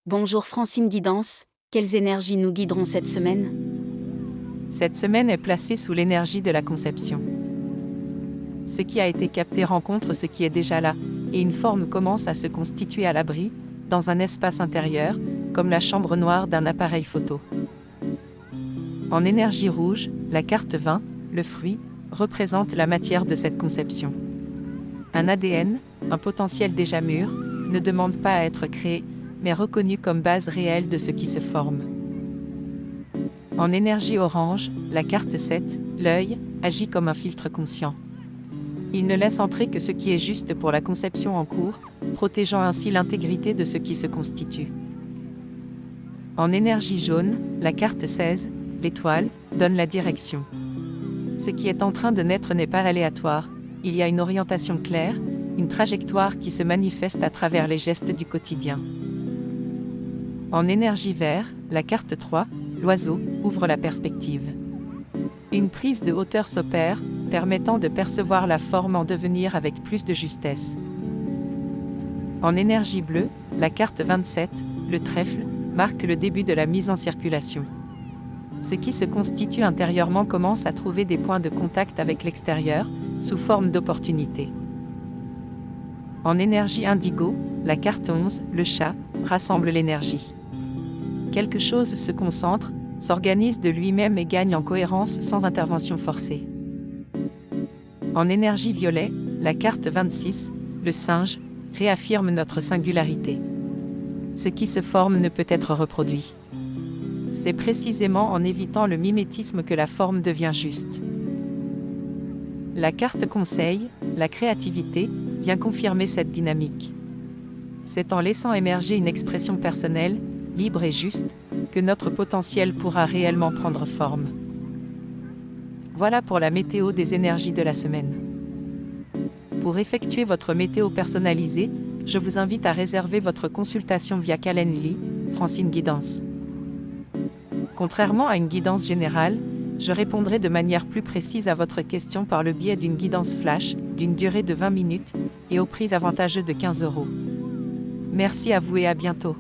Bonjour Francine Guidance, quelles énergies nous guideront cette semaine? Cette semaine est placée sous l'énergie de la conception. Ce qui a été capté rencontre ce qui est déjà là, et une forme commence à se constituer à l'abri, dans un espace intérieur, comme la chambre noire d'un appareil photo. En énergie rouge, la carte 20, le fruit, représente la matière de cette conception. Un ADN, un potentiel déjà mûr, ne demande pas à être créé, mais reconnu comme base réelle de ce qui se forme. En énergie orange, la carte 7, l'œil, agit comme un filtre conscient. Il ne laisse entrer que ce qui est juste pour la conception en cours, protégeant ainsi l'intégrité de ce qui se constitue. En énergie jaune, la carte 16, l'étoile, donne la direction. Ce qui est en train de naître n'est pas aléatoire, il y a une orientation claire, une trajectoire qui se manifeste à travers les gestes du quotidien. En énergie vert, la carte 3, l'oiseau, ouvre la perspective. Une prise de hauteur s'opère, permettant de percevoir la forme en devenir avec plus de justesse. En énergie bleue, la carte 27, le trèfle, marque le début de la mise en circulation. Ce qui se constitue intérieurement commence à trouver des points de contact avec l'extérieur, sous forme d'opportunités. En énergie indigo, la carte 11, le chat, rassemble l'énergie. Quelque chose se concentre, s'organise de lui-même et gagne en cohérence sans intervention forcée. En énergie violet, la carte 26, le singe, réaffirme notre singularité. Ce qui se forme ne peut être reproduit. C'est précisément en évitant le mimétisme que la forme devient juste. La carte conseil, la créativité, vient confirmer cette dynamique. C'est en laissant émerger une expression personnelle, libre et juste, que notre potentiel pourra réellement prendre forme. Voilà pour la météo des énergies de la semaine. Pour effectuer votre météo personnalisée, je vous invite à réserver votre consultation via Calendly, Francine Guidance. Contrairement à une guidance générale, je répondrai de manière plus précise à votre question par le biais d'une guidance flash, d'une durée de 20 minutes, et au prix avantageux de 15 €. Merci à vous et à bientôt.